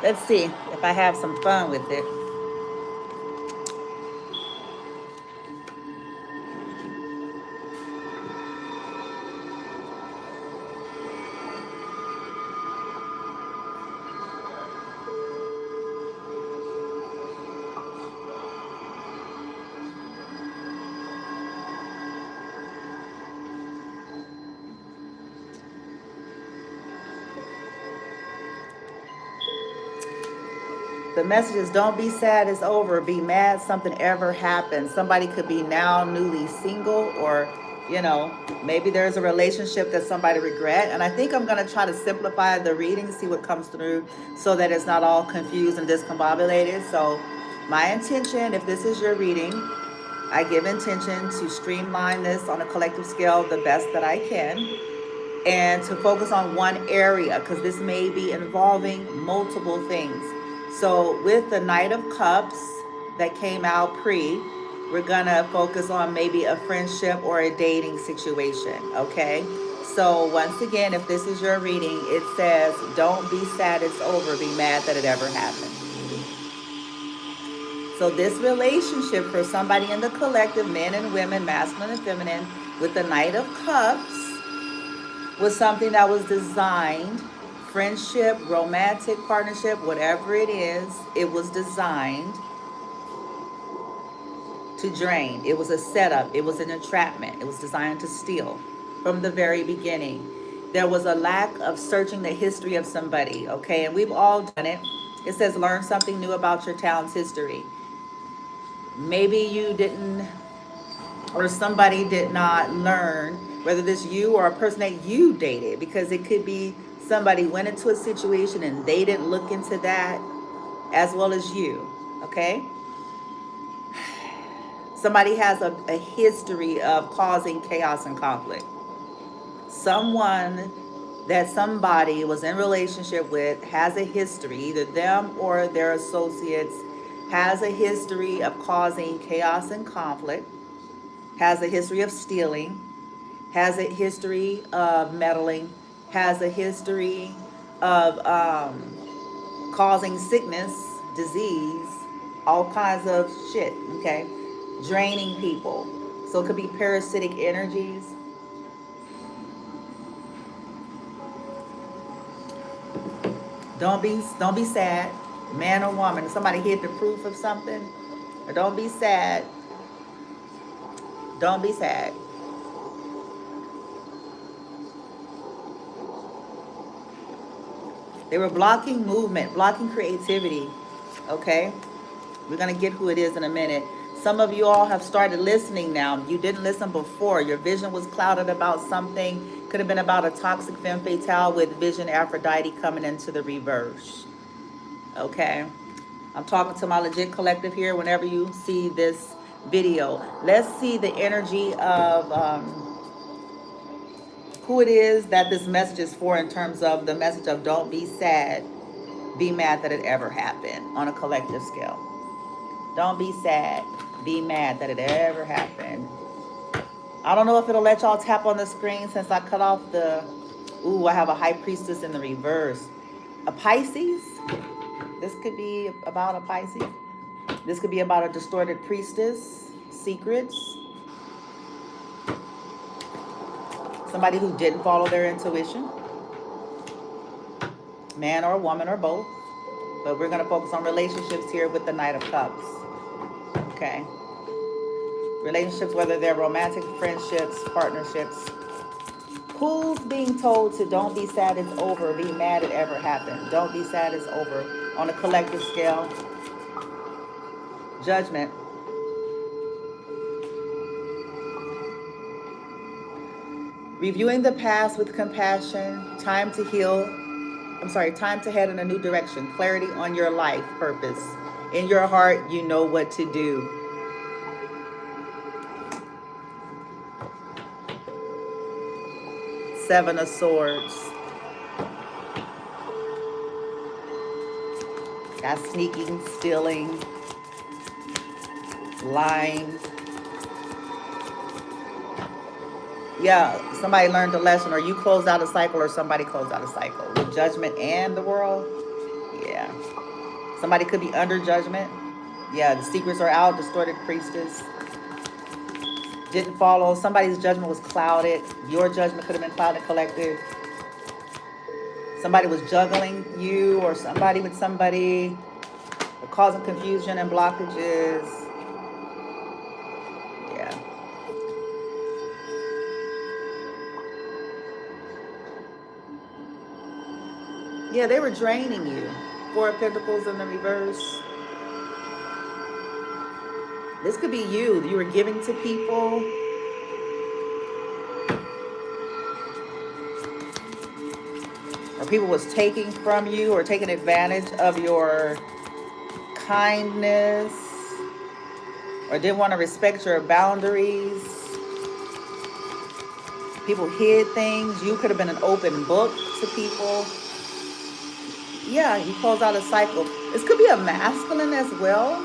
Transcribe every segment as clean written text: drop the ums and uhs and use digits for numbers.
Let's see if I have some fun with it. The message is don't be sad, it's over. Be mad something ever happened. Somebody could be now newly single, or, you know, maybe there's a relationship that somebody regret. And I think I'm going to try to simplify the reading, see what comes through so that it's not all confused and discombobulated. So my intention, if this is your reading, I give intention to streamline this on a collective scale the best that I can, and to focus on one area because this may be involving multiple things. So with the Knight of Cups that came out we're gonna focus on maybe a friendship or a dating situation, okay? So once again, if this is your reading, it says, don't be sad it's over, be mad that it ever happened. So this relationship for somebody in the collective, men and women, masculine and feminine, with the Knight of Cups, was something that was designed, friendship, romantic partnership, whatever it is, it was designed to drain. It was a setup. It was an entrapment. It was designed to steal from the very beginning. There was a lack of searching the history of somebody, okay? And we've all done it. It says learn something new about your town's history. Maybe you didn't, or somebody did not learn, whether this you or a person that you dated, because it could be somebody went into a situation and they didn't look into that as well as you, okay? Somebody has a history of causing chaos and conflict. Someone that somebody was in relationship with has a history, either them or their associates, has a history of causing chaos and conflict, has a history of stealing, has a history of meddling, has a history of causing sickness, disease, all kinds of shit, okay? Draining people. So it could be parasitic energies. Don't be sad, man or woman. If somebody hid the proof of something, or don't be sad. Don't be sad. They were blocking movement, blocking creativity. Okay? We're going to get who it is in a minute. Some of you all have started listening now. You didn't listen before. Your vision was clouded about something. Could have been about a toxic femme fatale with vision Aphrodite coming into the reverse. Okay? I'm talking to my legit collective here whenever you see this video. Let's see the energy of who it is that this message is for, in terms of the message of don't be sad, be mad that it ever happened on a collective scale. Don't be sad, be mad that it ever happened. I don't know if it'll let y'all tap on the screen since I cut off the... Ooh, I have a High Priestess in the reverse. A Pisces? This could be about a Pisces. This could be about a distorted priestess, secrets. Somebody who didn't follow their intuition. Man or woman or both. But we're going to focus on relationships here with the Knight of Cups. Okay. Relationships, whether they're romantic, friendships, partnerships. Who's being told to don't be sad, it's over, be mad it ever happened? Don't be sad, it's over. On a collective scale. Judgment. Reviewing the past with compassion. Time to heal. Time to head in a new direction. Clarity on your life purpose. In your heart, you know what to do. Seven of Swords. Got sneaking, stealing, lying. Yeah, somebody learned a lesson, or you closed out a cycle, or somebody closed out a cycle. With Judgment and the World. Yeah. Somebody could be under judgment. Yeah, the secrets are out. Distorted priestess. Didn't follow. Somebody's judgment was clouded. Your judgment could have been clouded, collected. Somebody was juggling you or somebody with somebody, causing confusion and blockages. Yeah. Yeah, they were draining you. Four of Pentacles in the reverse. This could be you. You were giving to people. Or people was taking from you or taking advantage of your kindness. Or didn't want to respect your boundaries. People hid things. You could have been an open book to people. Yeah, you close out a cycle. This could be a masculine as well.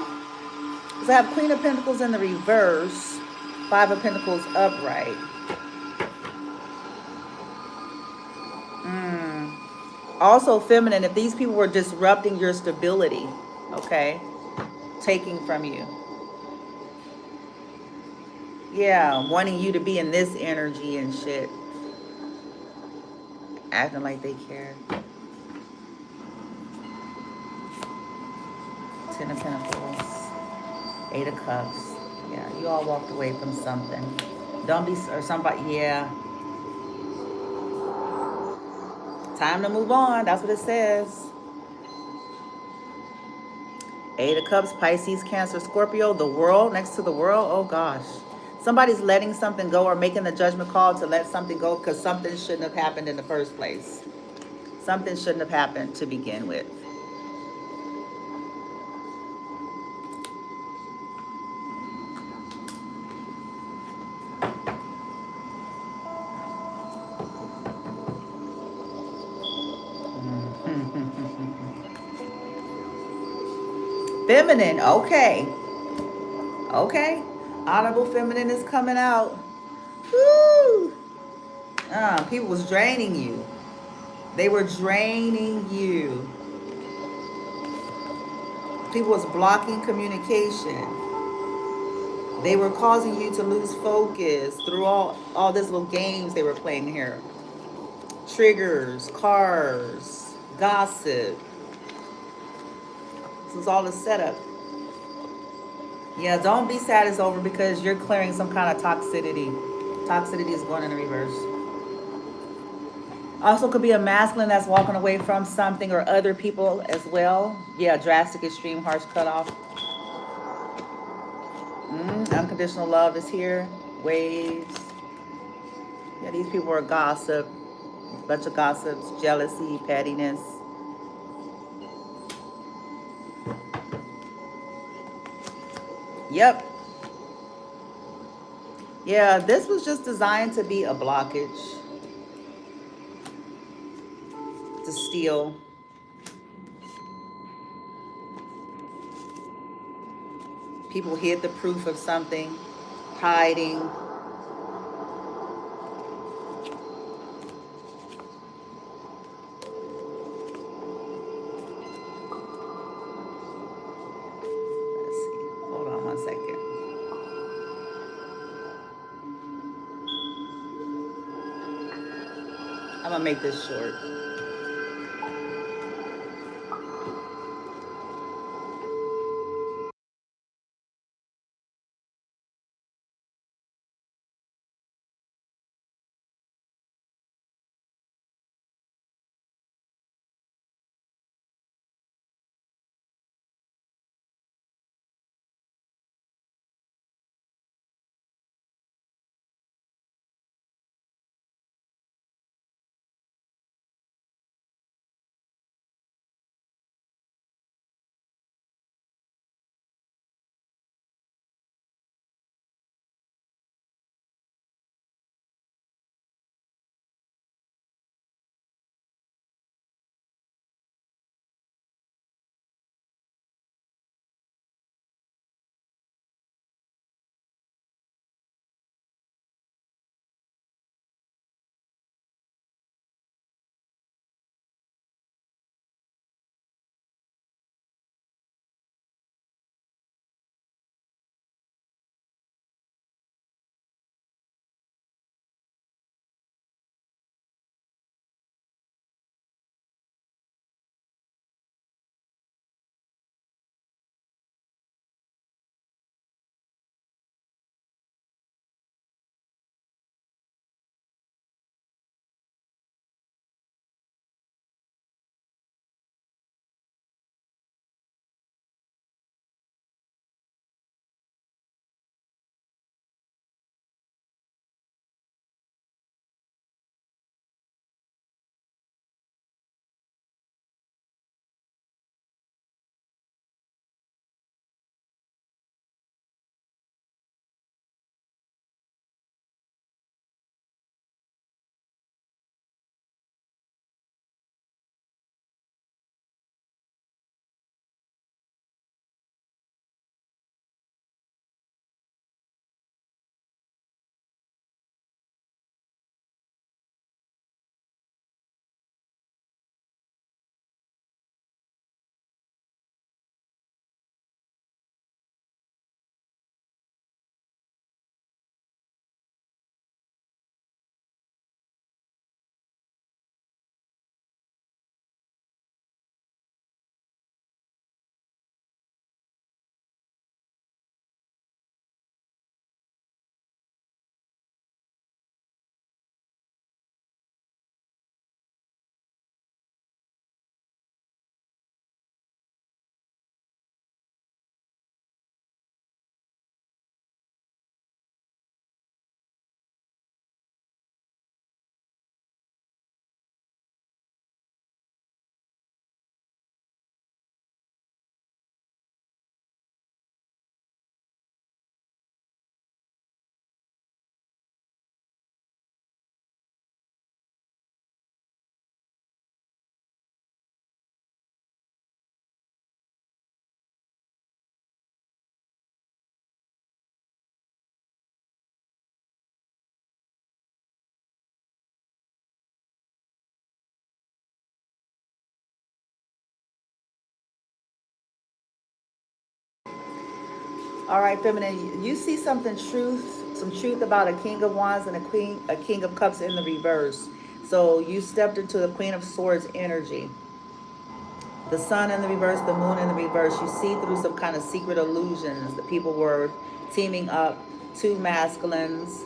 Because I have Queen of Pentacles in the reverse. Five of Pentacles upright. Also feminine, if these people were disrupting your stability, okay? Taking from you. Yeah, wanting you to be in this energy and shit. Acting like they care. Ten of Pentacles. Eight of Cups. Yeah, you all walked away from something. Don't be, or somebody, yeah. Time to move on. That's what it says. Eight of Cups, Pisces, Cancer, Scorpio, the world, next to the world. Oh, gosh. Somebody's letting something go or making the judgment call to let something go because something shouldn't have happened in the first place. Something shouldn't have happened to begin with. Feminine, okay. Okay. Honorable feminine is coming out. Woo! People was draining you. They were draining you. People was blocking communication. They were causing you to lose focus through all these little games they were playing here. Triggers, cars, gossip. This was all a setup. Yeah, don't be sad it's over because you're clearing some kind of toxicity. Toxicity is going in the reverse. Also could be a masculine that's walking away from something or other people as well. Yeah, drastic, extreme, harsh cutoff. Unconditional love is here. Waves. Yeah, these people are gossip. A bunch of gossips, jealousy, pettiness. Yep. Yeah, this was just designed to be a blockage. To steal. People hid the proof of something. Hiding. I'm gonna make this short. All right, feminine, you see some truth about a King of Wands and a King of Cups in the reverse. So you stepped into the Queen of Swords energy. The sun in the reverse, the moon in the reverse. You see through some kind of secret illusions. The people were teaming up, two masculines,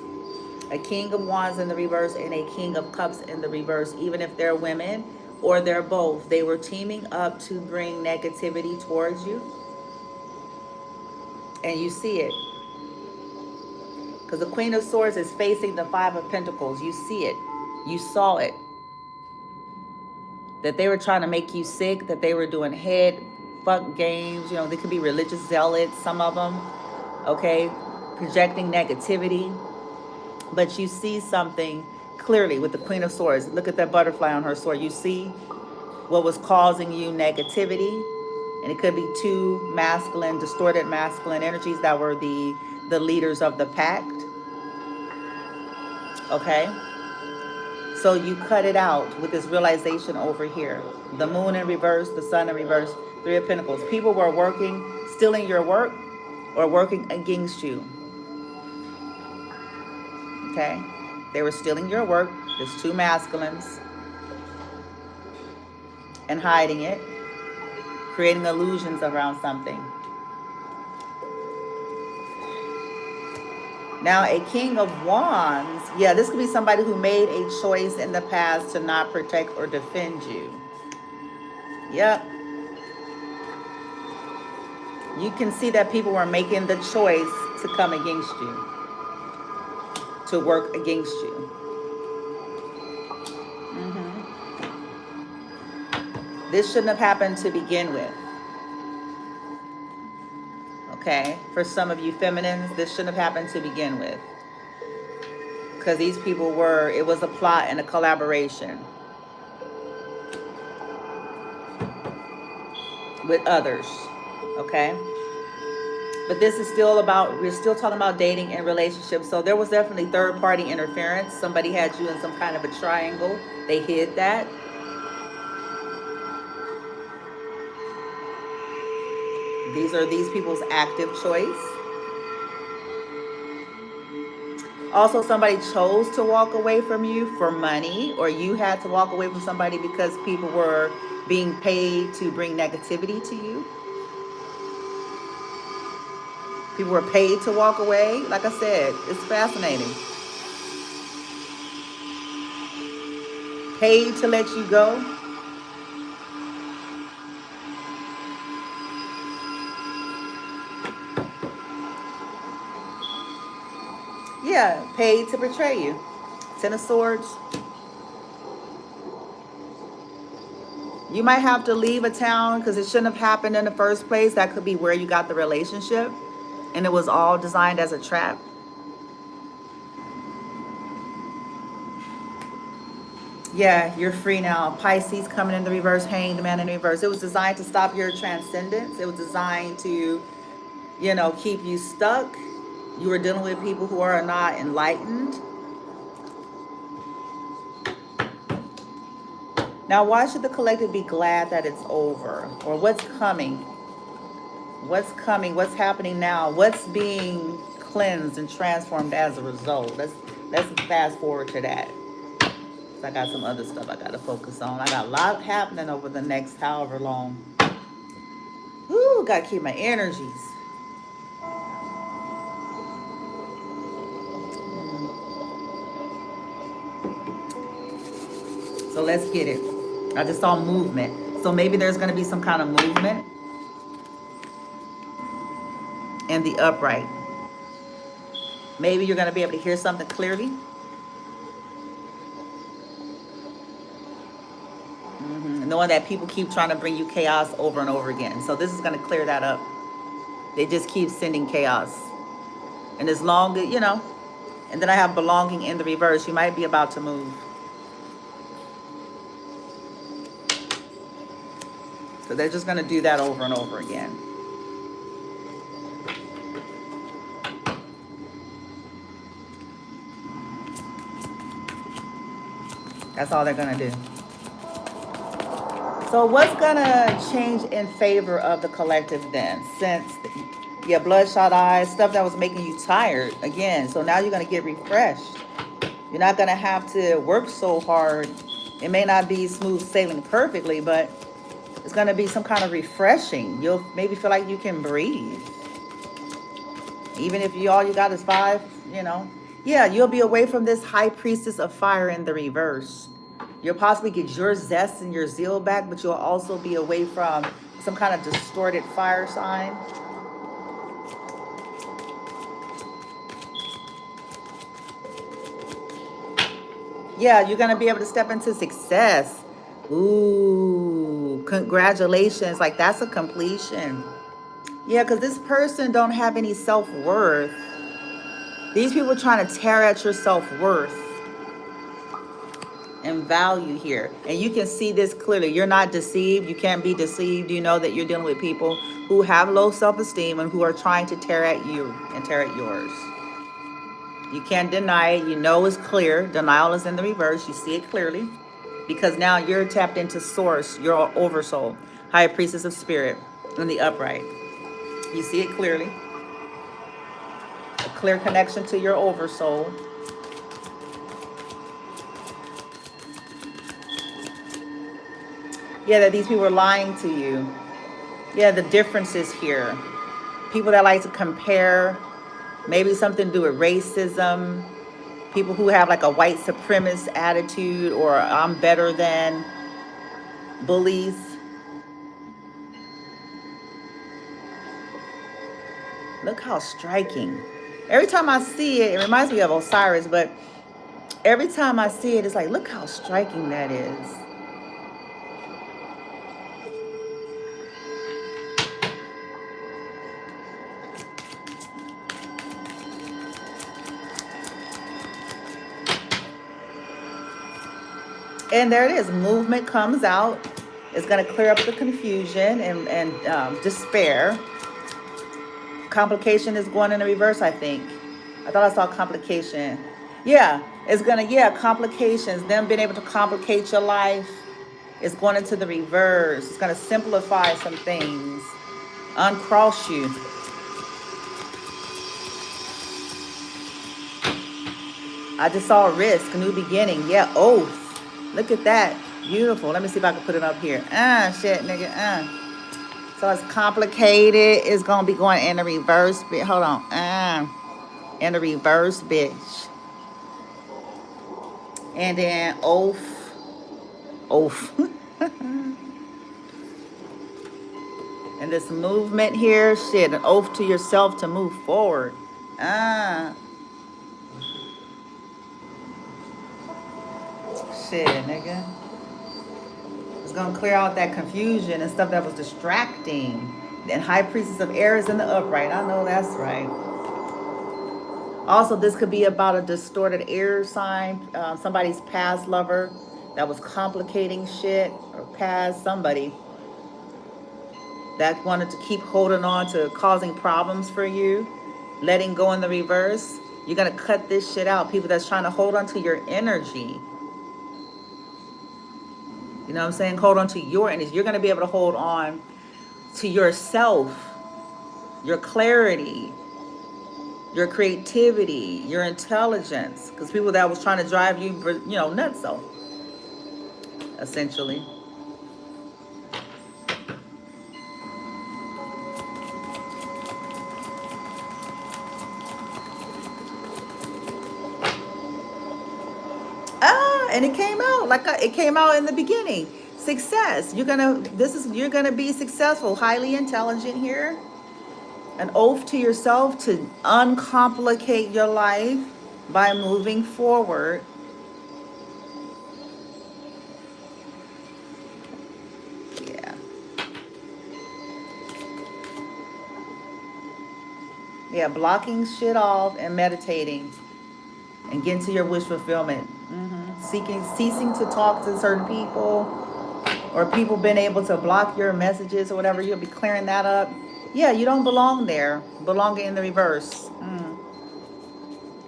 a King of Wands in the reverse and a King of Cups in the reverse. Even if they're women or they're both, they were teaming up to bring negativity towards you. And you see it. Because the Queen of Swords is facing the Five of Pentacles. You see it. You saw it. That they were trying to make you sick, that they were doing head fuck games. You know, they could be religious zealots, some of them. Okay? Projecting negativity. But you see something clearly with the Queen of Swords. Look at that butterfly on her sword. You see what was causing you negativity. And it could be two masculine, distorted masculine energies that were the leaders of the pact. Okay? So you cut it out with this realization over here. The moon in reverse, the sun in reverse, Three of Pentacles. People were working, stealing your work, or working against you. Okay? They were stealing your work. There's two masculines. And hiding it. Creating illusions around something. Now, a King of Wands, yeah, this could be somebody who made a choice in the past to not protect or defend you. Yep. You can see that people were making the choice to come against you, to work against you. This shouldn't have happened to begin with. Okay, for some of you feminines, this shouldn't have happened to begin with. Because these people were, it was a plot and a collaboration with others. Okay? But this is still about, we're still talking about dating and relationships. So there was definitely third-party interference. Somebody had you in some kind of a triangle. They hid that. These are these people's active choice. Also, somebody chose to walk away from you for money, or you had to walk away from somebody because people were being paid to bring negativity to you. People were paid to walk away. Like I said, it's fascinating. Paid to let you go. Yeah, paid to betray you. Ten of Swords. You might have to leave a town because it shouldn't have happened in the first place. That could be where you got the relationship. And it was all designed as a trap. Yeah, you're free now. Pisces coming in the reverse, Hanged Man in reverse. It was designed to stop your transcendence. It was designed to, you know, keep you stuck. You were dealing with people who are not enlightened. Now, why should the collective be glad that it's over? Or what's coming? What's coming? What's happening now? What's being cleansed and transformed as a result? Let's fast forward to that. I got some other stuff I got to focus on. I got a lot happening over the next however long. Ooh, got to keep my energies. So let's get it. I just saw movement. So maybe there's going to be some kind of movement. And the upright. Maybe you're going to be able to hear something clearly. Knowing that people keep trying to bring you chaos over and over again. So this is going to clear that up. They just keep sending chaos. And as long as, you know, and then I have belonging in the reverse. You might be about to move. So they're just going to do that over and over again. That's all they're going to do. So what's going to change in favor of the collective then? Since Yeah, bloodshot eyes, stuff that was making you tired again. So now you're going to get refreshed. You're not going to have to work so hard. It may not be smooth sailing perfectly, but it's going to be some kind of refreshing. You'll maybe feel like you can breathe. Even if all you got is 5, you know. Yeah, you'll be away from this high priestess of fire in the reverse. You'll possibly get your zest and your zeal back, but you'll also be away from some kind of distorted fire sign. Yeah, you're going to be able to step into success. Ooh, congratulations. Like, that's a completion. Yeah, because this person don't have any self-worth. These people are trying to tear at your self-worth and value here. And you can see this clearly. You're not deceived. You can't be deceived. You know that you're dealing with people who have low self-esteem and who are trying to tear at you and tear at yours. You can't deny it. You know it's clear. Denial is in the reverse. You see it clearly because now you're tapped into source, your oversoul, high priestess of spirit in the upright. You see it clearly. A clear connection to your oversoul. Yeah, that these people are lying to you. Yeah, the differences here. People that like to compare, maybe something to do with racism. People who have like a white supremacist attitude or I'm better than, bullies. Look how striking. Every time I see it, it reminds me of Osiris, but every time I see it, it's like, look how striking that is. And there it is. Movement comes out. It's going to clear up the confusion and despair. Complication is going in the reverse, I think. I thought I saw complication. Yeah, it's going to, yeah, complications. Them being able to complicate your life is going into the reverse. It's going to simplify some things. Uncross you. I just saw risk, new beginning. Yeah, oath. Look at that. Beautiful. Let me see if I can put it up here. Shit, nigga. So it's complicated. It's going to be going in the reverse. Hold on. In the reverse, bitch. And then oath. Oath. And this movement here, shit, an oath to yourself to move forward. Shit, nigga. It's gonna clear out that confusion and stuff that was distracting. And high priestess of air is in the upright. I know that's right. Also, this could be about a distorted air sign, somebody's past lover that was complicating shit, or past somebody that wanted to keep holding on to causing problems for you, letting go in the reverse. You're gonna cut this shit out. People that's trying to hold on to your energy. You know what I'm saying? Hold on to your energy. You're going to be able to hold on to yourself, your clarity, your creativity, your intelligence. Because people that was trying to drive you, you know, nuts, so essentially. And it came out like it came out in the beginning. Success. You're gonna be successful, highly intelligent here. An oath to yourself to uncomplicate your life by moving forward. Yeah. Yeah, blocking shit off and meditating and getting to your wish fulfillment. Ceasing to talk to certain people, or people being able to block your messages or whatever. You'll be clearing that up. Yeah, you don't belong there. Belong in the reverse.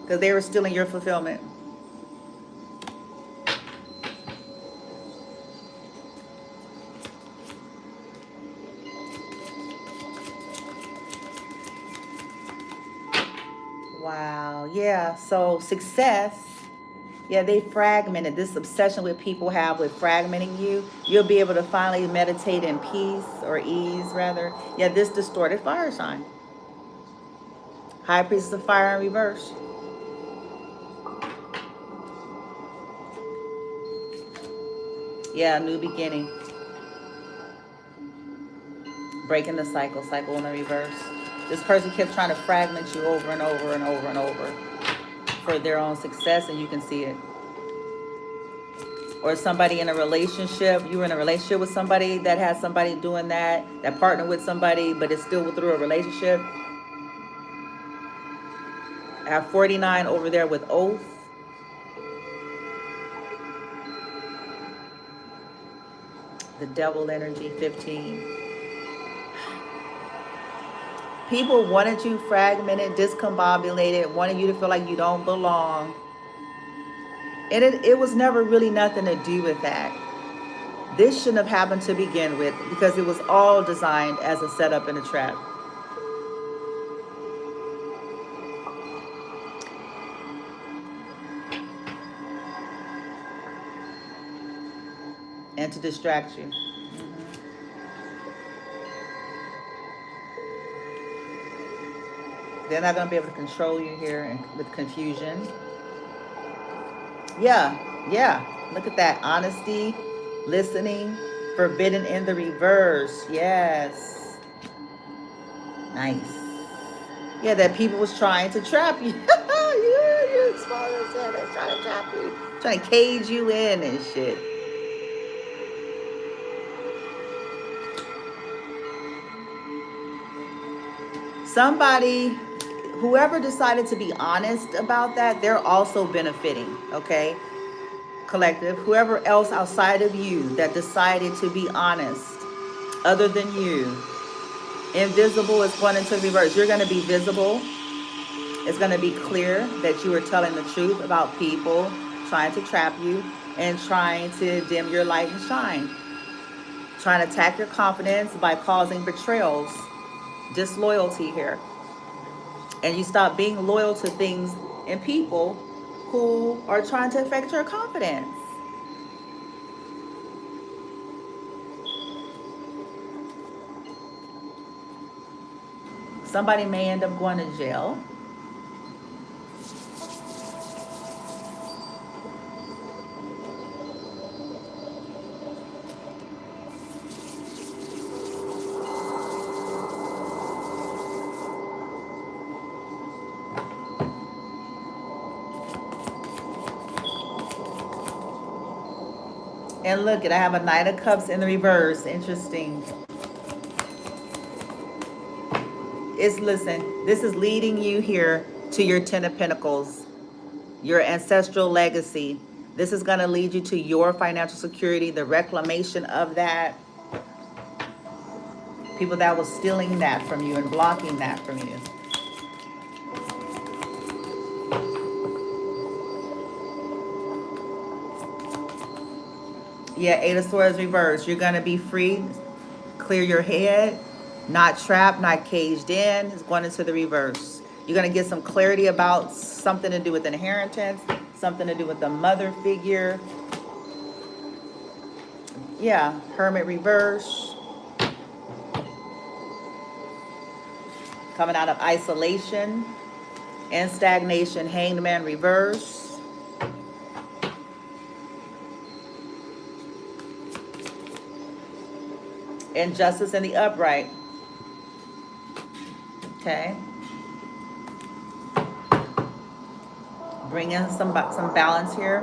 Because they were stealing your fulfillment. Wow. Yeah. So success. Yeah, they fragmented. This obsession with people have with fragmenting you. You'll be able to finally meditate in peace or ease, rather. Yeah, this distorted fire sign. High Priestess of Fire in reverse. Yeah, new beginning. Breaking the cycle, cycle in the reverse. This person kept trying to fragment you over and over and over and over for their own success, and you can see it. Or somebody in a relationship, you were in a relationship with somebody that has somebody doing that partnered with somebody, but it's still through a relationship. I have 49 over there with oath. The devil energy, 15. People wanted you fragmented, discombobulated, wanted you to feel like you don't belong. And it was never really nothing to do with that. This shouldn't have happened to begin with because it was all designed as a setup and a trap. And to distract you. They're not going to be able to control you here and with confusion. Yeah. Look at that. Honesty, listening, forbidden in the reverse. Yes. Nice. Yeah, that people was trying to trap you. you small as hell. They're trying to trap you. Trying to cage you in and shit. Somebody, whoever decided to be honest about that, they're also benefiting, okay? Collective, whoever else outside of you that decided to be honest, other than you, invisible is going into reverse. You're going to be visible. It's going to be clear that you are telling the truth about people trying to trap you and trying to dim your light and shine. Trying to attack your confidence by causing betrayals, disloyalty here. And you stop being loyal to things and people who are trying to affect your confidence. Somebody may end up going to jail. And look, I have a Knight of Cups in the reverse. Interesting. Listen, this is leading you here to your 10 of Pentacles, your ancestral legacy. This is going to lead you to your financial security, the reclamation of that. People that was stealing that from you and blocking that from you. Yeah, 8 of Swords reverse. You're going to be free, clear your head, not trapped, not caged in. It's going into the reverse. You're going to get some clarity about something to do with inheritance, something to do with the mother figure. Yeah, Hermit reverse. Coming out of isolation and stagnation, Hanged Man reverse. And Justice in the upright. Okay. Bring in some balance here.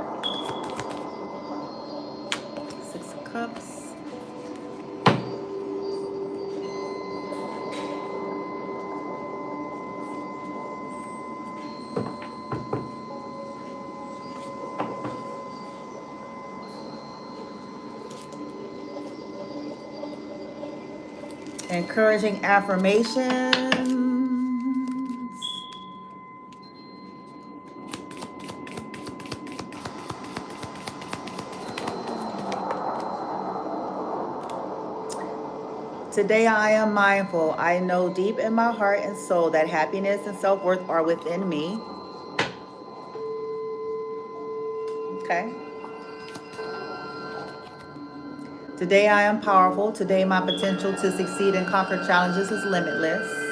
6 of Cups. Encouraging affirmations. Today I am mindful. I know deep in my heart and soul that happiness and self-worth are within me. Okay. Today I am powerful. Today my potential to succeed and conquer challenges is limitless.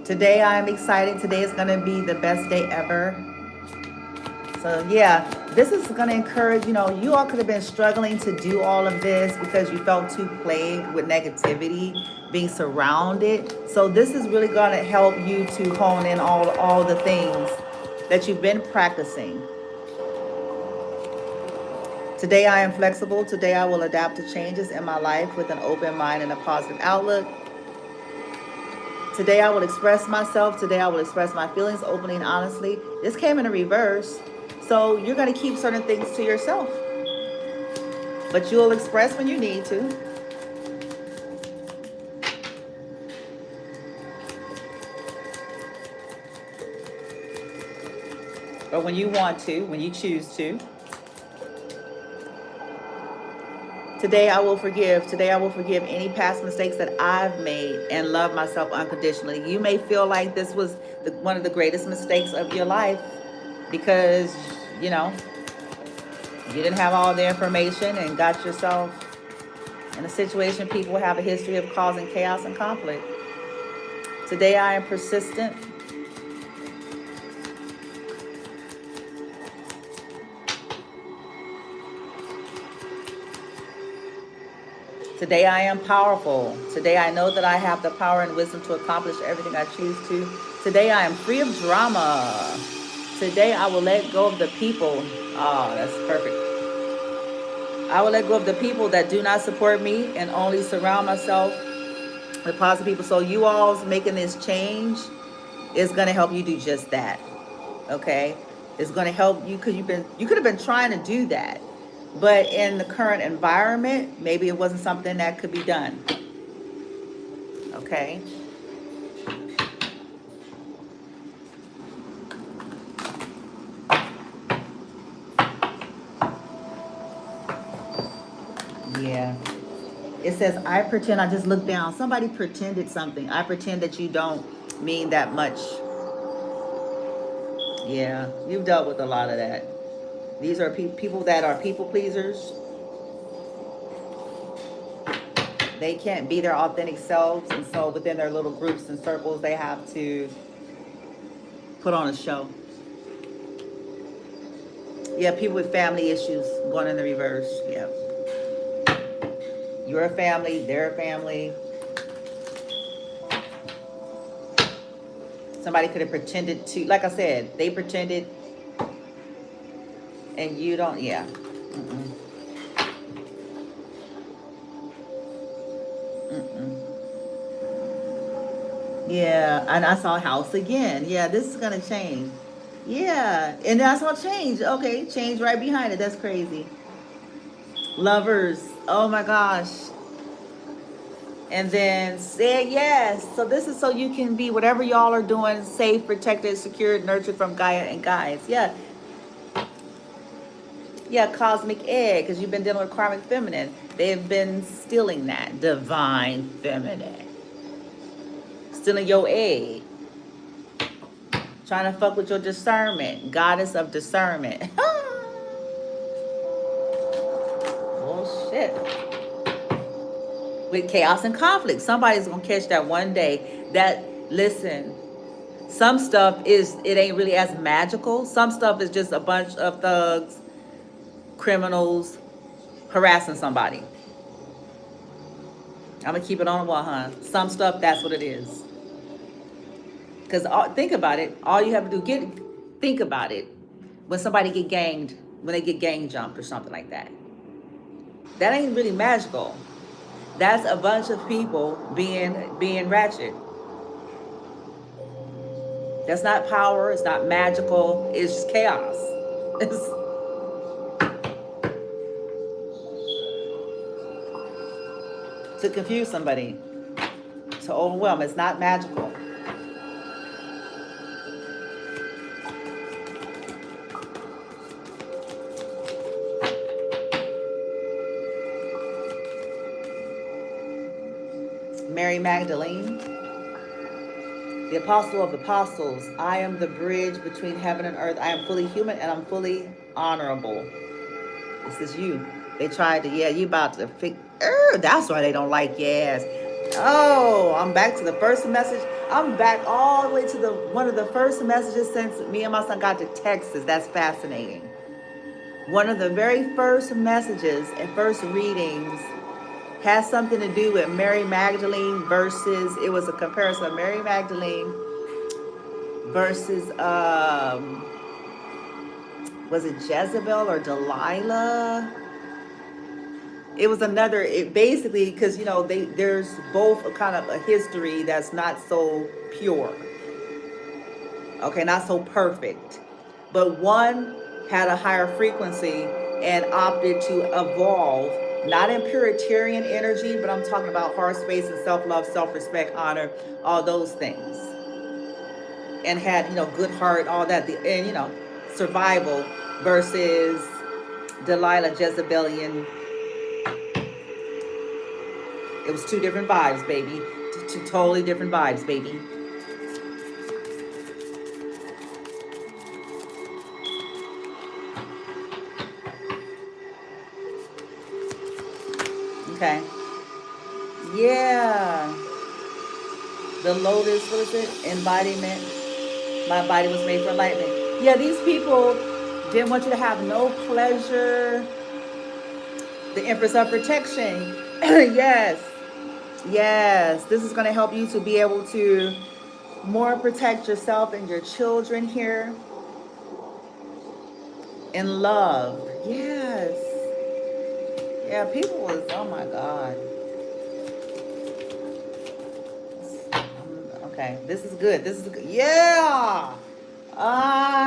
Today I am excited. Today is going to be the best day ever. So yeah, this is going to encourage, you all could have been struggling to do all of this because you felt too plagued with negativity, being surrounded. So this is really going to help you to hone in all the things that you've been practicing. Today I am flexible. Today I will adapt to changes in my life with an open mind and a positive outlook. Today I will express myself. Today I will express my feelings openly and honestly. This came in a reverse. So you're going to keep certain things to yourself. But you'll express when you need to. Or when you want to, when you choose to. Today I will forgive. Today I will forgive any past mistakes that I've made and love myself unconditionally. You may feel like this was one of the greatest mistakes of your life because, you didn't have all the information and got yourself in a situation. People have a history of causing chaos and conflict. Today I am persistent. Today I am powerful. Today I know that I have the power and wisdom to accomplish everything I choose to. Today I am free of drama. Today I will let go of the people. Oh, that's perfect. I will let go of the people that do not support me and only surround myself with positive people. So you all's making this change is going to help you do just that. Okay? It's going to help you because you could have been trying to do that. But in the current environment, maybe it wasn't something that could be done. Okay? Yeah. It says, I pretend. I just looked down. Somebody pretended something. I pretend that you don't mean that much. Yeah. You've dealt with a lot of that. These are people that are people pleasers. They can't be their authentic selves, and so within their little groups and circles, they have to put on a show. Yeah, people with family issues going in the reverse. Yeah. You're a family, they're a family. Somebody could have pretended to, like I said, they pretended and you don't, yeah. Mm-mm. Yeah, and I saw house again. Yeah, this is gonna change. Yeah, and I saw change. Okay, change right behind it. That's crazy. Lovers. Oh my gosh. And then say yes. So this is so you can be whatever y'all are doing, safe, protected, secured, nurtured from Gaia and guides. Yeah. Yeah, cosmic egg, because you've been dealing with karmic feminine. They've been stealing that divine feminine. Stealing your egg. Trying to fuck with your discernment. Goddess of discernment. Oh, shit. With chaos and conflict. Somebody's going to catch that one day. That, listen, some stuff it ain't really as magical. Some stuff is just a bunch of thugs, criminals, harassing somebody. I'm going to keep it on the wall, huh? Some stuff, that's what it is. Because think about it. All you have to do, think about it. When somebody get ganged, when they get gang jumped or something like that. That ain't really magical. That's a bunch of people being ratchet. That's not power. It's not magical. It's just chaos. To confuse somebody, to overwhelm. It's not magical. Mary Magdalene, the apostle of apostles. I am the bridge between heaven and earth. I am fully human and I'm fully honorable. This is you. They tried to, yeah, you about to fix. That's why they don't like yes. Oh, I'm back to the first message. I'm back all the way to one of the first messages since me and my son got to Texas. That's fascinating. One of the very first messages and first readings has something to do with Mary Magdalene versus, it was a comparison of Mary Magdalene versus, was it Jezebel or Delilah? It was another, it basically, because, you know, there's both a kind of a history that's not so pure. Okay, not so perfect. But one had a higher frequency and opted to evolve, not in puritarian energy, but I'm talking about heart space and self-love, self-respect, honor, all those things. And had, you know, good heart, all that, and, you know, survival versus Delilah, Jezebelian. It was two different vibes, baby. Two totally different vibes, baby. Okay. Yeah. The lotus, what is it? Embodiment. My body was made for enlightenment. Yeah, these people didn't want you to have no pleasure. The Empress of Protection. Yes. Yes. This is going to help you to be able to more protect yourself and your children here. In love. Yes. Yeah, people was, oh my God. Okay, this is good. This is good. Yeah. Ah.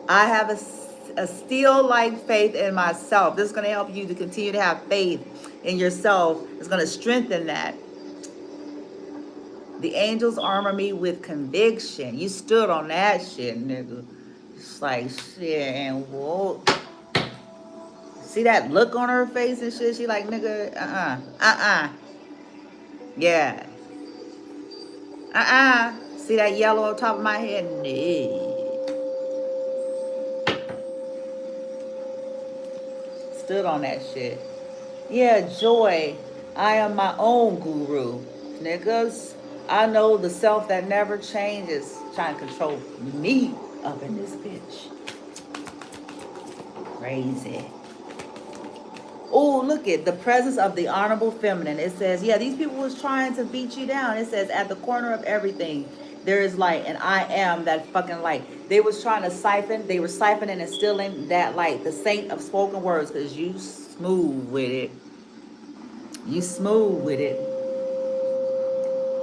I have a steel-like faith in myself. This is going to help you to continue to have faith in yourself. It's going to strengthen that. The angels armor me with conviction. You stood on that shit, nigga. It's like shit and whoa. See that look on her face and shit? She like, nigga, Yeah. See that yellow on top of my head? No. Stood on that shit. Yeah, joy. I am my own guru. Niggas, I know the self that never changes trying to control me up in this bitch. Crazy. Oh, look at the presence of the honorable feminine. It says, yeah, these people was trying to beat you down. It says, at the corner of everything, there is light, and I am that fucking light. They was trying to siphon. They were siphoning and stealing that light. The saint of spoken words, because you smooth with it. You smooth with it.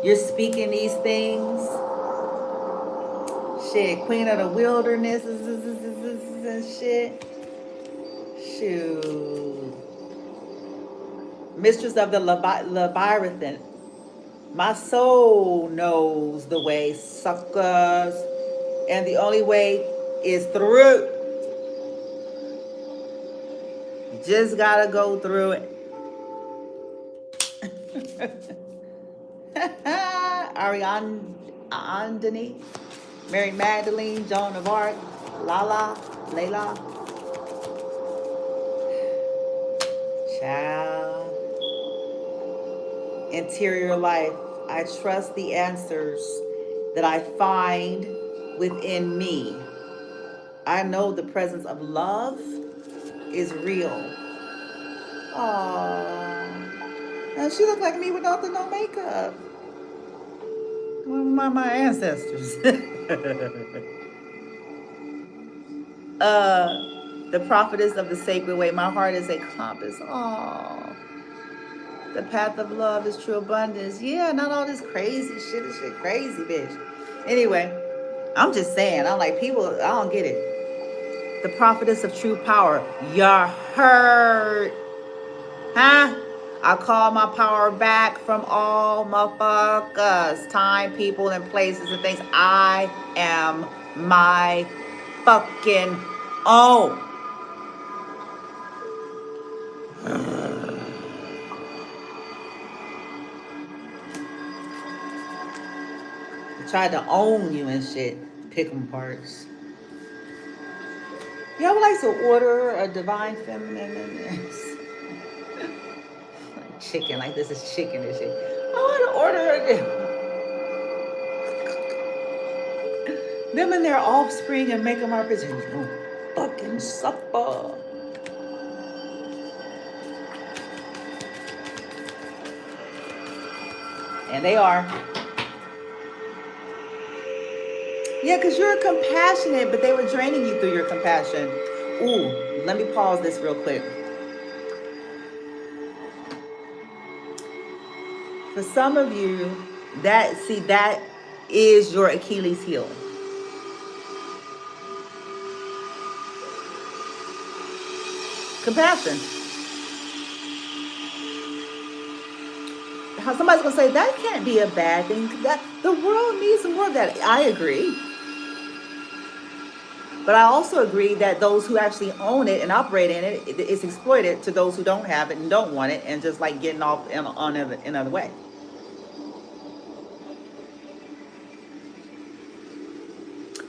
You're speaking these things. Shit, queen of the wilderness and shit. Shoot. Mistress of the Leviathan. My soul knows the way, suckers. And the only way is through. You just gotta go through it. Ariadne, Mary Magdalene, Joan of Arc, Layla. Child. Interior life. I trust the answers that I find within me. I know the presence of love is real. Aww. And she looked like me without the no makeup. My ancestors. The prophetess of the sacred way. My heart is a compass. Aww. The path of love is true abundance. Yeah, not all this crazy shit. This shit crazy, bitch. Anyway, I'm just saying. I'm like, people, I don't get it. The prophetess of true power. Your hurt. Huh? I call my power back from all motherfuckers, time, people, and places and things. I am my fucking own. I tried to own you and shit. Pick them parts. Y'all would like to order a divine feminine chicken, like this is chicken and shit. I want to order them and their offspring and make them our pigeons. Fucking supper. And they are. Yeah, because you're compassionate, but they were draining you through your compassion. Ooh, let me pause this real quick. For some of you, that is your Achilles heel. Compassion. How somebody's gonna say that can't be a bad thing. That the world needs more of that. I agree. But I also agree that those who actually own it and operate in it, it's exploited to those who don't have it and don't want it and just like getting off in another way.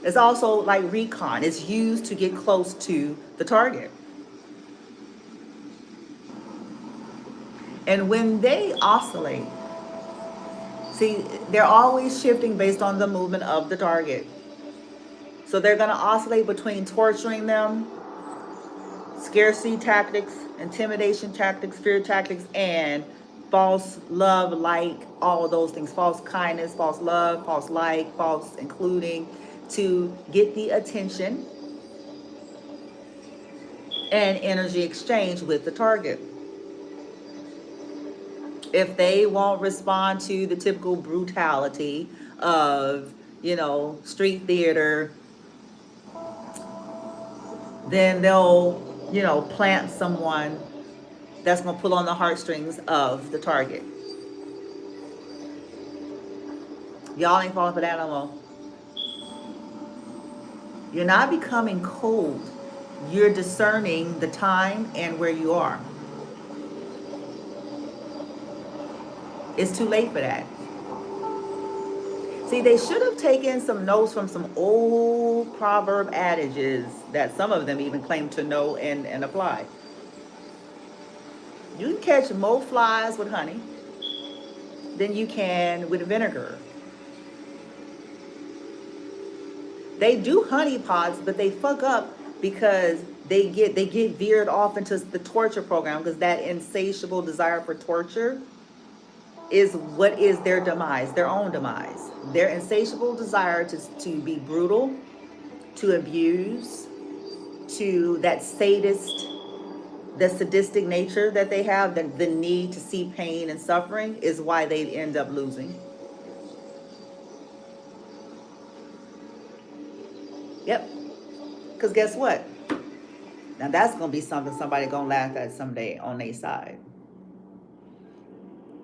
It's also like recon. It's used to get close to the target. And when they oscillate, see, they're always shifting based on the movement of the target. So they're going to oscillate between torturing them, scarcity tactics, intimidation tactics, fear tactics, and false love, like all of those things. False kindness, false love, false like, false including, to get the attention and energy exchange with the target. If they won't respond to the typical brutality of, street theater, then they'll, plant someone that's going to pull on the heartstrings of the target. Y'all ain't falling for that no more. You're not becoming cold. You're discerning the time and where you are. It's too late for that. See, they should have taken some notes from some old proverb adages that some of them even claim to know and apply. You can catch more flies with honey than you can with vinegar. They do honey pots, but they fuck up because they get veered off into the torture program, because that insatiable desire for torture is what is their demise, their own demise. Their insatiable desire to be brutal, to abuse, to that sadistic nature that they have, the need to see pain and suffering, is why they end up losing. Yep. Because guess what? Now that's going to be something somebody going to laugh at someday on their side.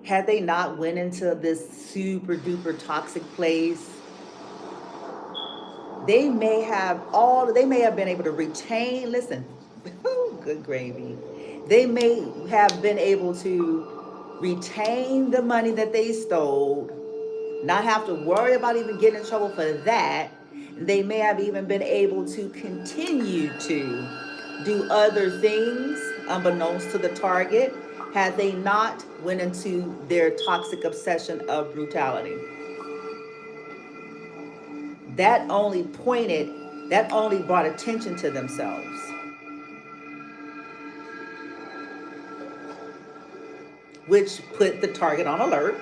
Had they not went into this super duper toxic place, they may have been able to retain, listen, good gravy. They may have been able to retain the money that they stole, not have to worry about even getting in trouble for that. They may have even been able to continue to do other things unbeknownst to the target, had they not went into their toxic obsession of brutality. That only brought attention to themselves. Which put the target on alert,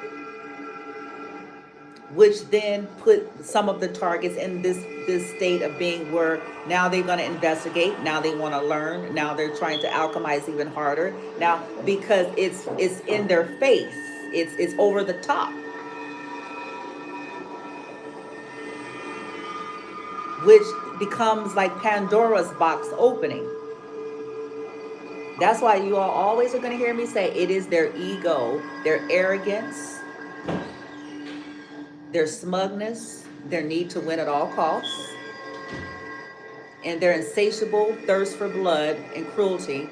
which then put some of the targets in this state of being where now they're going to investigate, now they want to learn, now they're trying to alchemize even harder, now because it's in their face, it's over the top, which becomes like Pandora's box opening. That's why you all always are going to hear me say it is their ego, their arrogance, their smugness, their need to win at all costs, and their insatiable thirst for blood and cruelty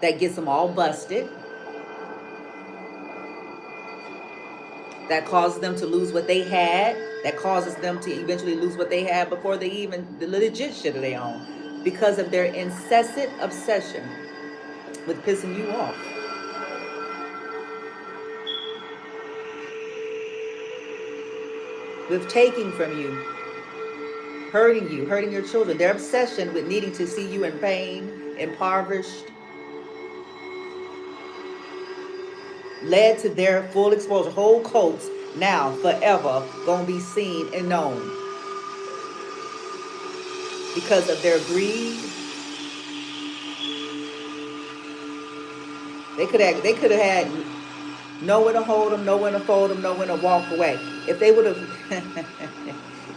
that gets them all busted, that causes them to lose what they had, that causes them to eventually lose what they had before they even the legit shit that they own, because of their incessant obsession with pissing you off. With taking from you, hurting you, hurting your children. Their obsession with needing to see you in pain, impoverished, led to their full exposure. Whole coats now forever gonna be seen and known because of their greed. They could have had nowhere to hold them, nowhere to fold them, nowhere to walk away. If they would have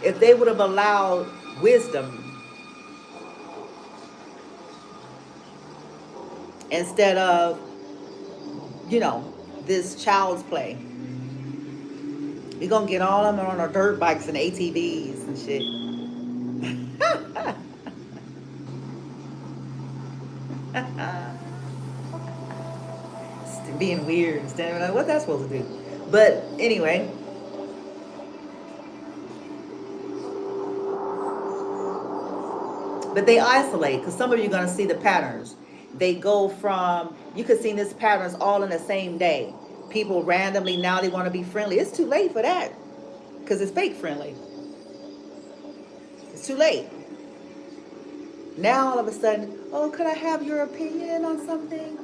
if they would have allowed wisdom instead of, you know, this child's play. We're gonna get all of them on our dirt bikes and ATVs and shit. Being weird and standing like, what that's supposed to do? But anyway, but they isolate, because some of you are going to see the patterns. They go from, you could see this patterns all in the same day. People randomly, now they want to be friendly. It's too late for that, because it's fake friendly. It's too late. Now all of a sudden, oh, could I have your opinion on something?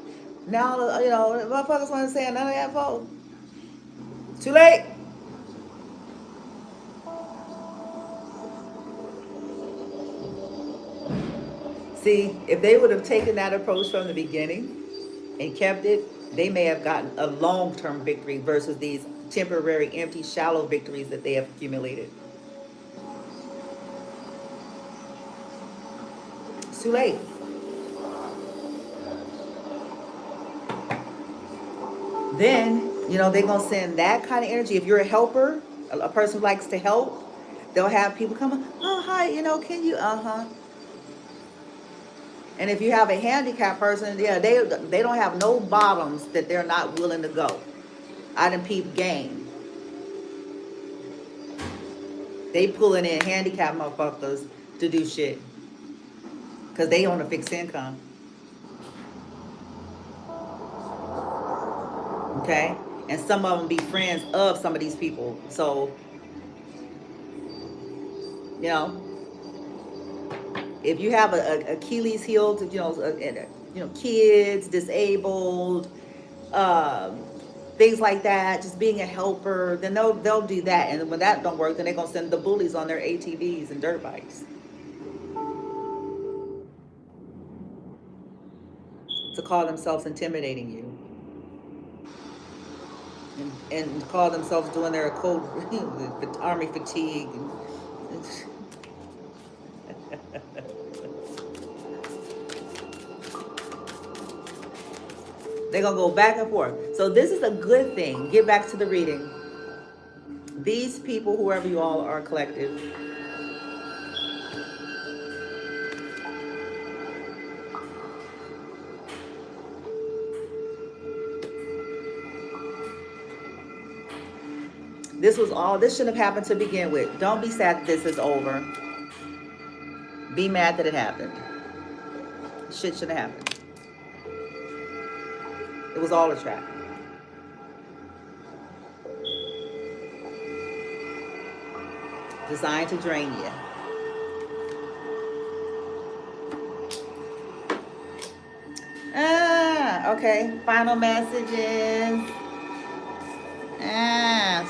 Now, you know, motherfuckers want to say none of that vote. Too late. See, if they would have taken that approach from the beginning and kept it, they may have gotten a long-term victory versus these temporary, empty, shallow victories that they have accumulated. It's too late. Then, you know, they're going to send that kind of energy. If you're a helper, a person who likes to help, they'll have people come, oh, hi, you know, can you, And if you have a handicapped person, yeah, they don't have no bottoms that they're not willing to go. I done peep game. They pulling in handicapped motherfuckers to do shit. Because they on a fixed income. Okay? And some of them be friends of some of these people. So, you know, if you have a Achilles heel to, you know, kids, disabled, things like that, just being a helper, then they'll do that. And when that don't work, then they're gonna send the bullies on their ATVs and dirt bikes to call themselves intimidating you. And call themselves doing their code army fatigue. They're going to go back and forth. So this is a good thing. Get back to the reading. These people, whoever you all are, collective, this shouldn't have happened to begin with. Don't be sad that this is over. Be mad that it happened. Shit shouldn't have happened. It was all a trap. Designed to drain you. Okay. Final messages.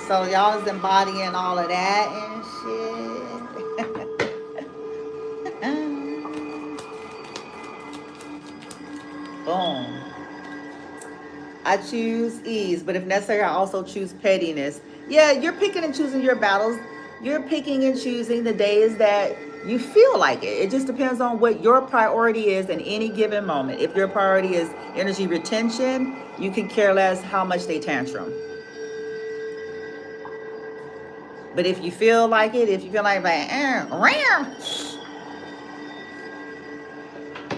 So y'all is embodying all of that and shit. Boom. I choose ease, but if necessary, I also choose pettiness. Yeah, you're picking and choosing your battles. You're picking and choosing the days that you feel like it. It just depends on what your priority is in any given moment. If your priority is energy retention, you can care less how much they tantrum. But if you feel like it, if you feel like,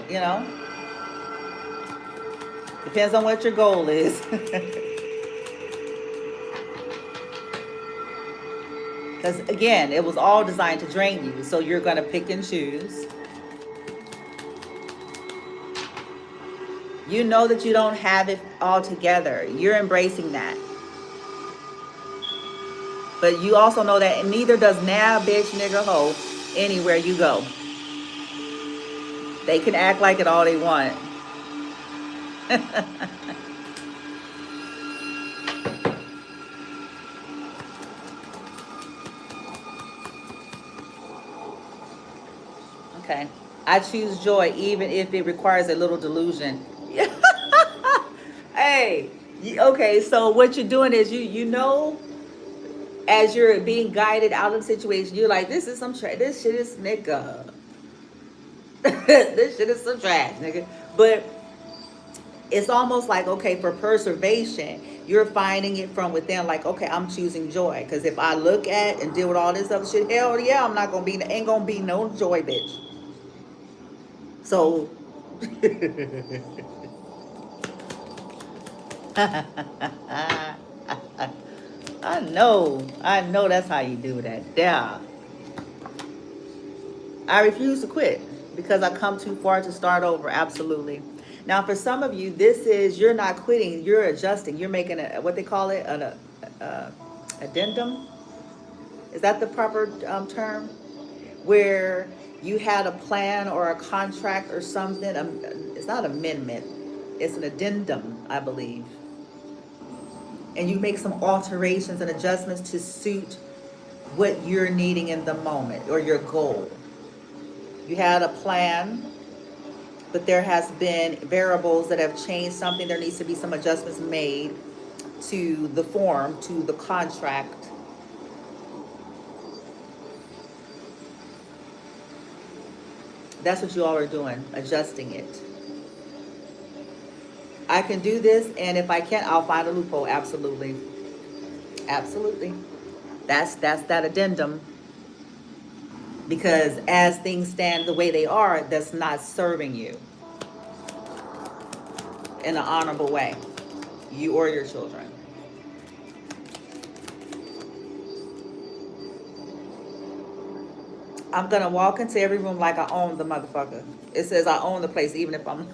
you know, depends on what your goal is. Because again, it was all designed to drain you. So you're going to pick and choose. You know that you don't have it all together. You're embracing that. But you also know that neither does now, bitch, nigga, hoe, anywhere you go. They can act like it all they want. Okay. I choose joy even if it requires a little delusion. Hey, okay, so what you're doing is you know, as you're being guided out of the situation, you're like, this is some trash. This shit is nigga. This shit is some trash, nigga. But it's almost like, okay, for preservation, you're finding it from within, like, okay, I'm choosing joy. Because if I look at and deal with all this other shit, hell yeah, I'm not gonna be, ain't gonna be no joy, bitch. So I know that's how you do that. Yeah. I refuse to quit because I come too far to start over. Absolutely. Now, for some of you, this is, you're not quitting, you're adjusting. You're making a, what they call it, an addendum. Is that the proper term? Where you had a plan or a contract or something. It's not amendment. It's an addendum, I believe. And you make some alterations and adjustments to suit what you're needing in the moment or your goal. You had a plan, but there has been variables that have changed something. There needs to be some adjustments made to the form, to the contract. That's what you all are doing, adjusting it. I can do this, and if I can't, I'll find a loophole. Absolutely. Absolutely. That's that addendum. Because as things stand the way they are, that's not serving you in an honorable way, you or your children. I'm gonna walk into every room like I own the motherfucker. It says I own the place, even if I'm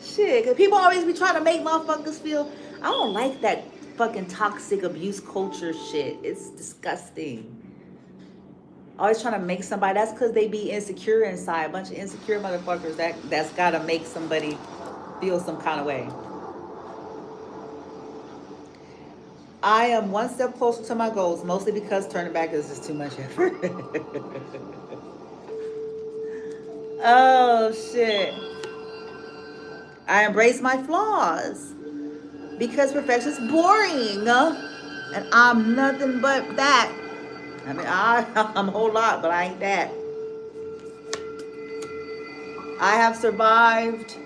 shit. Cause people always be trying to make motherfuckers feel. I don't like that fucking toxic abuse culture shit. It's disgusting. Always trying to make somebody. That's because they be insecure inside. A bunch of insecure motherfuckers that's gotta make somebody feel some kind of way. I am one step closer to my goals, mostly because turning back is just too much effort. Oh, shit. I embrace my flaws because perfection is boring. And I'm nothing but that. I mean, I'm a whole lot, but I ain't that. I have survived.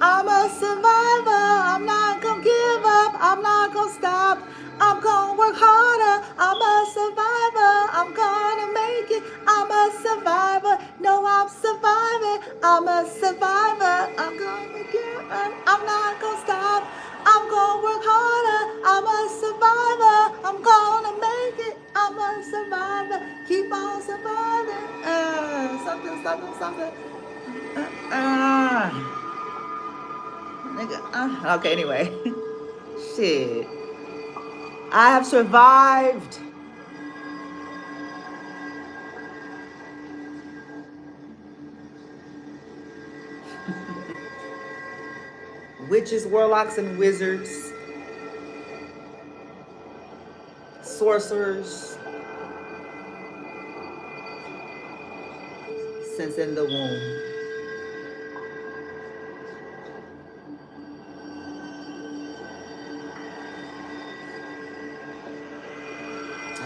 I'm a survivor. I'm not gonna give up. I'm not gonna stop. I'm gonna work harder. I'm a survivor. I'm gonna make it. I'm a survivor. No, I'm surviving. I'm a survivor. I'm gonna give up. I'm not gonna stop. I'm gonna work harder. I'm a survivor. I'm gonna make it. I'm a survivor. Keep on surviving. Something. Nigga. Okay, anyway. Shit. I have survived. Witches, warlocks, and wizards. Sorcerers. Since in the womb.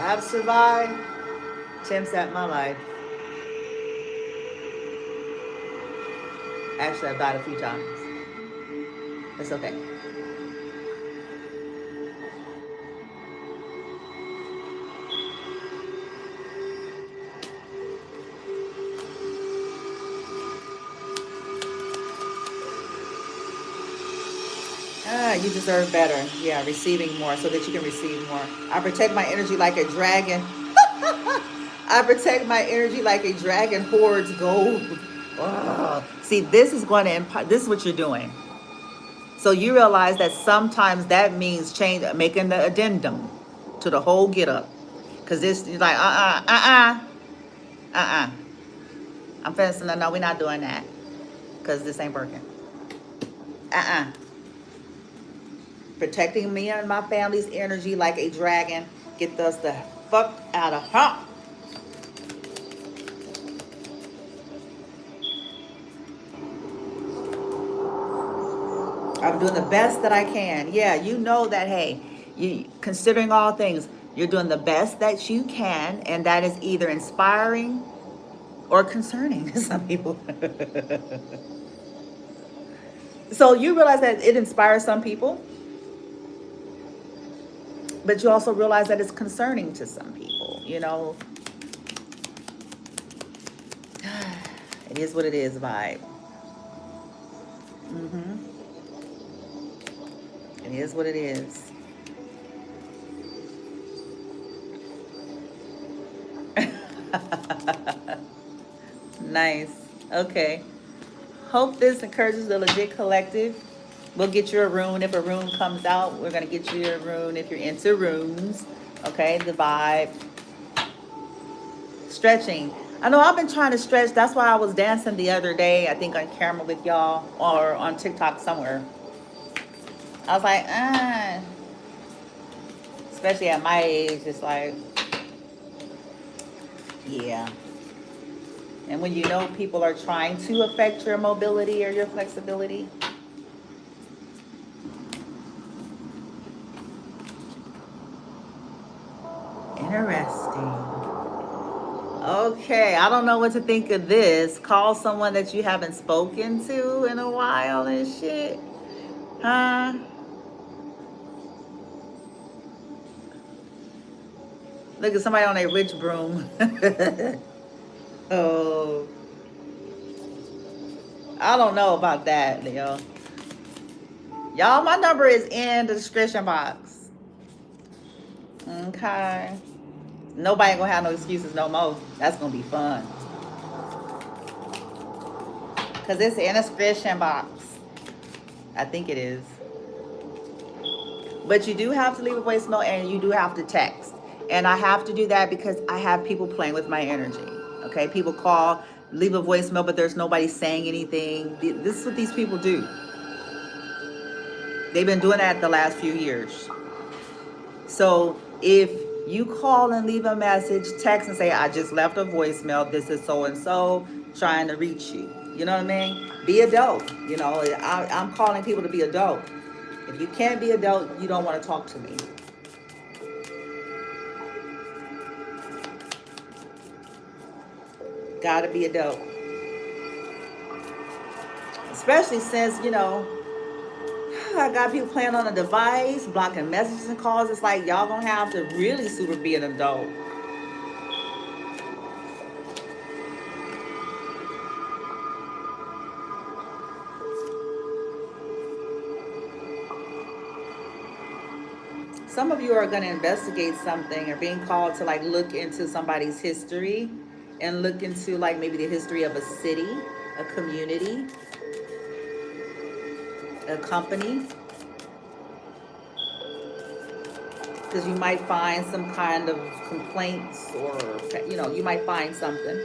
I've survived attempts at my life. Actually, I've died a few times. It's okay. You deserve better. Yeah, receiving more so that you can receive more. I protect my energy like a dragon. I protect my energy like a dragon hoards gold. Oh. See, this is going to this is what you're doing. So you realize that sometimes that means making the addendum to the whole get up. Because this is like, I'm finna say, no, we're not doing that. Because this ain't working. Protecting me and my family's energy like a dragon. Get us the fuck out of here. I'm doing the best that I can. Yeah, you know that, hey, considering all things, you're doing the best that you can, and that is either inspiring or concerning to some people. So you realize that it inspires some people, but you also realize that it's concerning to some people, you know. It is what it is, vibe. It is what it is. Nice. Okay. Hope this encourages the legit collective. We'll get you a rune if a rune comes out. We're going to get you a rune if you're into runes. Okay, the vibe. Stretching. I know I've been trying to stretch. That's why I was dancing the other day, I think on camera with y'all or on TikTok somewhere. I was like, especially at my age, it's like, yeah. And when you know people are trying to affect your mobility or your flexibility. Interesting. Okay, I don't know what to think of this. Call someone that you haven't spoken to in a while and shit. Huh? Look at somebody on a rich broom. Oh. I don't know about that, Leo. Y'all, my number is in the description box. Okay. Nobody gonna have no excuses no more. That's gonna be fun. Because it's in a description box. I think it is. But you do have to leave a voicemail and you do have to text. And I have to do that because I have people playing with my energy. Okay, people call, leave a voicemail, but there's nobody saying anything. This is what these people do. They've been doing that the last few years. So if you call and leave a message, text and say, I just left a voicemail. This is so-and-so trying to reach you. You know what I mean? Be adult. You know, I'm calling people to be adult. If you can't be adult, you don't want to talk to me. Gotta be adult. Especially since, you know, I got people playing on a device, blocking messages and calls. It's like y'all gonna have to really super be an adult. Some of you are gonna investigate something or being called to like look into somebody's history and look into like maybe the history of a city, a community, a company. Because you might find some kind of complaints or, you know, you might find something.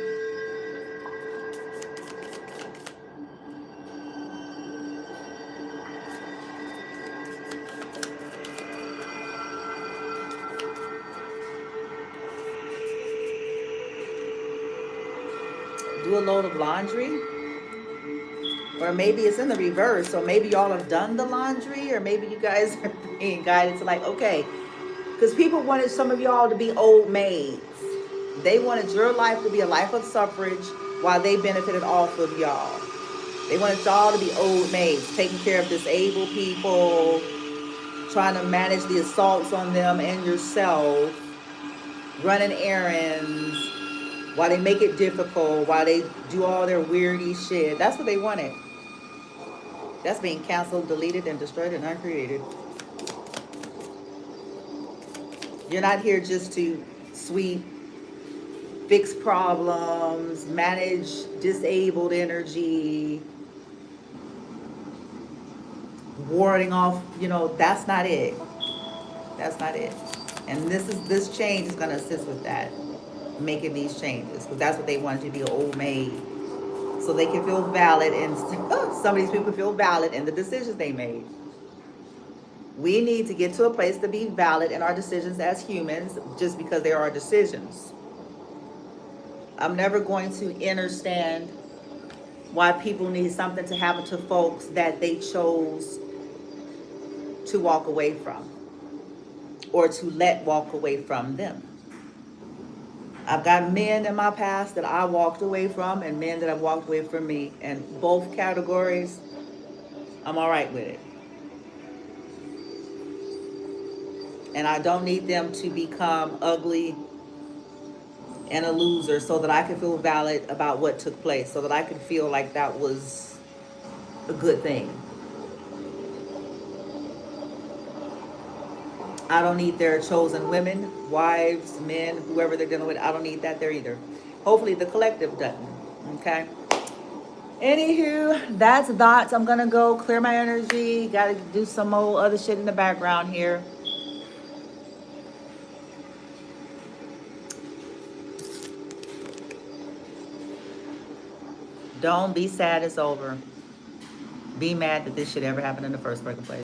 Do a load of laundry. Or maybe it's in the reverse. So maybe y'all have done the laundry, or maybe you guys are being guided to like, okay, Because people wanted some of y'all to be old maids. They wanted your life to be a life of suffrage while they benefited off of y'all. They wanted y'all to be old maids, taking care of disabled people, trying to manage the assaults on them and yourself, running errands, while they make it difficult, while they do all their weirdy shit. That's what they wanted. That's being canceled, deleted, and destroyed and uncreated. You're not here just to sweep, fix problems, manage disabled energy, warding off, that's not it. That's not it. And this change is gonna assist with that, making these changes, because that's what they wanted to be, an old maid. So they can feel valid, and some of these people feel valid in the decisions they made. We need to get to a place to be valid in our decisions as humans, just because they are decisions. I'm never going to understand why people need something to happen to folks that they chose to walk away from, or to let walk away from them. I've got men in my past that I walked away from, and men that have walked away from me. And both categories, I'm all right with it. And I don't need them to become ugly and a loser so that I can feel valid about what took place, so that I can feel like that was a good thing. I don't need their chosen women, wives, men, whoever they're dealing with. I don't need that there either. Hopefully the collective doesn't. Okay. Anywho, that's thoughts. I'm gonna go clear my energy. Gotta do some more other shit in the background here. Don't be sad it's over. Be mad that this shit ever happened in the first fucking place.